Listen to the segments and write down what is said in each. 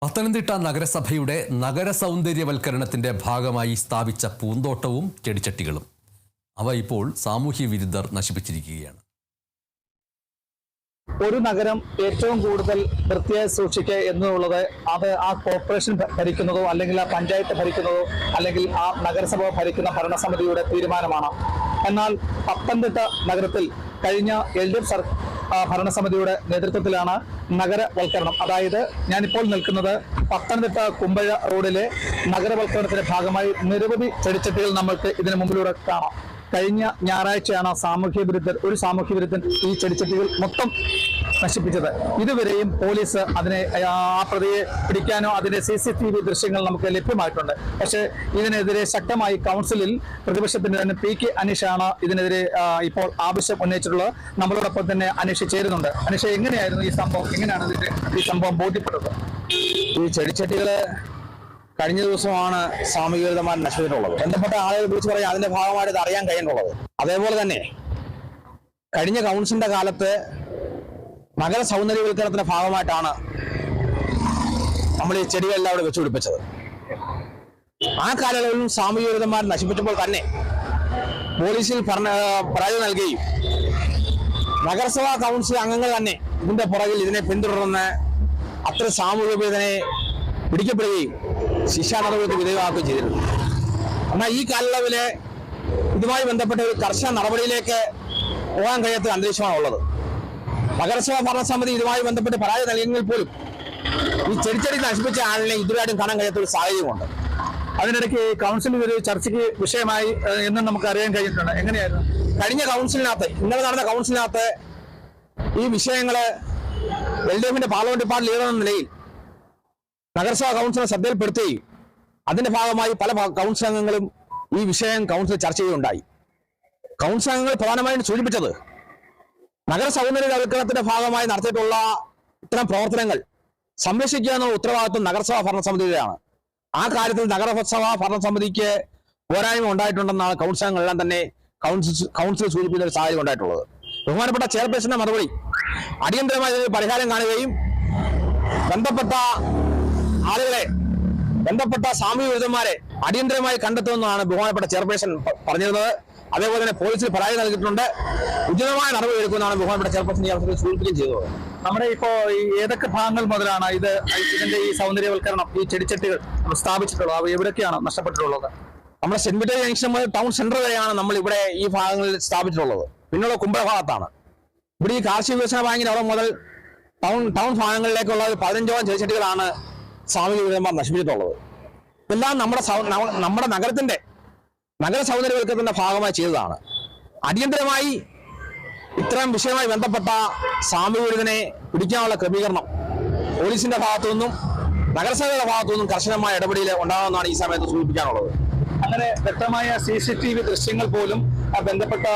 പത്തനംതിട്ട നഗരസഭയുടെ നഗരസൗന്ദര്യവൽക്കരണത്തിന്റെ ഭാഗമായി സ്ഥാപിച്ച പൂന്തോട്ടവും ചെടിച്ചട്ടികളും അവ ഇപ്പോൾ സാമൂഹ്യ വിരുദ്ധർ നശിപ്പിച്ചിരിക്കുകയാണ്. ഒരു നഗരം ഏറ്റവും കൂടുതൽ വൃത്തിയായി സൂക്ഷിക്കുക എന്നുള്ളത് അത് ആ കോർപ്പറേഷൻ ഭരിക്കുന്നതോ അല്ലെങ്കിൽ ആ പഞ്ചായത്ത് ഭരിക്കുന്നതോ അല്ലെങ്കിൽ ആ നഗരസഭ ഭരിക്കുന്ന ഭരണസമിതിയുടെ തീരുമാനമാണ്. എന്നാൽ പത്തനംതിട്ട നഗരത്തിൽ കഴിഞ്ഞ LDF ഭരണസമിതിയുടെ നേതൃത്വത്തിലാണ് നഗരവൽക്കരണം. അതായത് ഞാനിപ്പോൾ നിൽക്കുന്നത് പത്തനംതിട്ട കുമ്പഴ റോഡിലെ നഗരവൽക്കരണത്തിന്റെ ഭാഗമായി നിരവധി ചെടിച്ചട്ടികൾ നമ്മൾക്ക് ഇതിനു മുമ്പിലൂടെ കാണാം. കഴിഞ്ഞ ഞായറാഴ്ചയാണ് ഒരു സാമൂഹ്യ വിരുദ്ധൻ ഈ ചെടിച്ചട്ടികൾ മൊത്തം നശിപ്പിച്ചത്. ഇതുവരെയും പോലീസ് അതിനെ ആ പ്രതിയെ പിടിക്കാനോ അതിന്റെ CCTV ദൃശ്യങ്ങൾ നമുക്ക് ലഭ്യമായിട്ടുണ്ട്. പക്ഷേ ഇതിനെതിരെ ശക്തമായി കൗൺസിലിൽ പ്രതിപക്ഷത്തിന്റെ തന്നെ PK അനീഷാണ് ഇതിനെതിരെ ഇപ്പോൾ ആവശ്യം ഉന്നയിച്ചിട്ടുള്ളത്. നമ്മളോടൊപ്പം തന്നെ അനീഷ് ചേരുന്നുണ്ട്. അനീഷ്, എങ്ങനെയായിരുന്നു ഈ സംഭവം? എങ്ങനെയാണ് ഈ സംഭവം ബോധ്യപ്പെട്ടത്? ഈ ചെടിച്ചട്ടികള് കഴിഞ്ഞ ദിവസമാണ് സാമൂഹികമായി നശിച്ചിട്ടുള്ളത്. ബന്ധപ്പെട്ട ആളുകൾ വിളിച്ചു പറയാൻ അതിന്റെ ഭാഗമായിട്ട് ഇത് അറിയാൻ കഴിയുന്നുള്ളത്. അതേപോലെ തന്നെ കഴിഞ്ഞ കൗൺസിലിന്റെ കാലത്ത് നഗര സൗന്ദര്യവൽക്കരണത്തിന്റെ ഭാഗമായിട്ടാണ് നമ്മൾ ഈ ചെടികളെല്ലാം അവിടെ വെച്ചുപിടിപ്പിച്ചത്. ആ കാലയളവിലും സാമൂഹിക വിരുദ്ധന്മാർ നശിപ്പിച്ചപ്പോൾ തന്നെ പോലീസിൽ പരാതി നൽകുകയും നഗരസഭാ കൗൺസിൽ അംഗങ്ങൾ തന്നെ ഇതിന്റെ പുറകിൽ ഇതിനെ പിന്തുടർന്ന് അത്ര സാമൂഹിക വിരുദ്ധനെ പിടിക്കപ്പെടുകയും ശിക്ഷാ നടപടിക്ക് വിധേയമാക്കുകയും ചെയ്തിട്ടുണ്ട്. എന്നാൽ ഈ കാലയളവില് ഇതുമായി ബന്ധപ്പെട്ട ഒരു കർശന നടപടിയിലേക്ക് പോകാൻ കഴിയാത്ത അന്തരീക്ഷമാണ് ഉള്ളത്. നഗരസഭാ ഭരണസമിതി ഇതുമായി ബന്ധപ്പെട്ട് പരാതി നൽകിയെങ്കിൽ പോലും ഈ ചെടിച്ചെടി നശിപ്പിച്ച ആളിനെ ഇതുവരെയായിട്ടും കാണാൻ കഴിയാത്ത ഒരു സാഹചര്യമുണ്ട്. അതിനിടയ്ക്ക് കൗൺസിൽ ഒരു ചർച്ചയ്ക്ക് വിഷയമായി എന്നും നമുക്ക് അറിയാൻ കഴിഞ്ഞിട്ടുണ്ട്. എങ്ങനെയായിരുന്നു കഴിഞ്ഞ കൗൺസിലിനകത്ത്, ഇന്നലെ നടന്ന കൗൺസിലിനകത്ത് ഈ വിഷയങ്ങള് LDFന്റെ പാർലമെന്റ് പാർട്ടി ലീഡർ എന്ന നിലയിൽ നഗരസഭാ കൗൺസിലിനെ ശ്രദ്ധയിൽപ്പെടുത്തുകയും അതിന്റെ ഭാഗമായി പല കൗൺസിൽ അംഗങ്ങളും ഈ വിഷയം കൗൺസിൽ ചർച്ച ചെയ്യുകയുണ്ടായി. കൗൺസിൽ അംഗങ്ങൾ പ്രധാനമായും സൂചിപ്പിച്ചത് നഗര സൗന്ദര്യവൽക്കരണത്തിന്റെ ഭാഗമായി നടത്തിയിട്ടുള്ള ഇത്തരം പ്രവർത്തനങ്ങൾ സംരക്ഷിക്കുക എന്ന ഉത്തരവാദിത്വം നഗരസഭാ ഭരണസമിതിയുടെയാണ്. ആ കാര്യത്തിൽ നഗരസഭാ ഭരണസമിതിക്ക് പോരായ്മ ഉണ്ടായിട്ടുണ്ടെന്നാണ് കൗൺസിൽ അംഗങ്ങളെല്ലാം തന്നെ കൗൺസിൽ സൂചിപ്പിക്കുന്ന ഒരു സാഹചര്യം ഉണ്ടായിട്ടുള്ളത്. ബഹുമാനപ്പെട്ട ചെയർപേഴ്സന്റെ മറുപടി അടിയന്തരമായി പരിഹാരം കാണുകയും ബന്ധപ്പെട്ട ആളുകളെ, ബന്ധപ്പെട്ട സാമൂഹിക വിരുദ്ധന്മാരെ അടിയന്തരമായി കണ്ടെത്തുമെന്നാണ് ബഹുമാനപ്പെട്ട ചെയർപേഴ്സൺ പറഞ്ഞിരുന്നത്. അതേപോലെ തന്നെ പോലീസിൽ പരാതി നൽകിയിട്ടുണ്ട്. ഉചിതമായ നടപടി എടുക്കുമെന്നാണ് ബഹുമാനപ്പെട്ട ചെയർപേഴ്സൺ ഈ അവസരത്തിൽ സൂചിപ്പിക്കുകയും ചെയ്തത്. നമ്മുടെ ഇപ്പോ ഏതൊക്കെ ഭാഗങ്ങൾ മുതലാണ് ഇതിന്റെ ഈ സൗന്ദര്യവൽക്കരണം, ഈ ചെടിച്ചട്ടികൾ സ്ഥാപിച്ചിട്ടുള്ളത്? അവ എവിടെയൊക്കെയാണ് നഷ്ടപ്പെട്ടിട്ടുള്ളത്? നമ്മുടെ സെന്റ് പീറ്റേഴ്സ് ജംഗ്ഷൻ മുതൽ ടൗൺ സെന്റർ വരെയാണ് നമ്മൾ ഇവിടെ ഈ ഭാഗങ്ങളിൽ സ്ഥാപിച്ചിട്ടുള്ളത്. പിന്നുള്ള കുമ്പഴ ഭാഗത്താണ്. ഇവിടെ ഈ കാർഷിക വികസന ബാങ്കിന്റെ അവിടെ മുതൽ ടൗൺ ഭാഗങ്ങളിലേക്കുള്ള 15ഓളം ചെടിച്ചട്ടികളാണ് സാമൂഹിക വിരുദ്ധന്മാർ നശിപ്പിച്ചിട്ടുള്ളത്. ഇതെല്ലാം നമ്മുടെ നഗരത്തിന്റെ നഗര സൗന്ദര്യവൽക്കരണത്തിന്റെ ഭാഗമായി ചെയ്തതാണ്. അടിയന്തരമായി ഇത്തരം വിഷയവുമായി ബന്ധപ്പെട്ട സാമൂഹിക വിരുദ്ധനെ പിടിക്കാനുള്ള ക്രമീകരണം പോലീസിന്റെ ഭാഗത്തു നിന്നും നഗരസഭയുടെ ഭാഗത്തു നിന്നും കർശനമായ ഇടപെടൽ ഉണ്ടാകുമെന്നാണ് ഈ സമയത്ത് സൂചിപ്പിക്കാനുള്ളത്. അങ്ങനെ വ്യക്തമായ CCTV ദൃശ്യങ്ങൾ പോലും ബന്ധപ്പെട്ട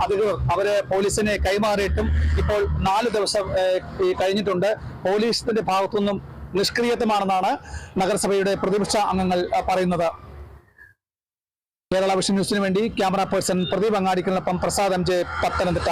അധികൃതർ അവര് പോലീസിനെ കൈമാറിയിട്ടും ഇപ്പോൾ 4 ദിവസം കഴിഞ്ഞിട്ടുണ്ട്. പോലീസിന്റെ ഭാഗത്തുനിന്നും നിഷ്ക്രിയത്വമാണെന്നാണ് നഗരസഭയുടെ പ്രതിപക്ഷ അംഗങ്ങൾ പറയുന്നത്. കേരള വിഷൻ ന്യൂസിന് വേണ്ടി ക്യാമറ പേഴ്സൺ പ്രദീപ് അങ്ങാടിക്കലിനൊപ്പം പ്രസാദ് MJ, പത്തനംതിട്ട.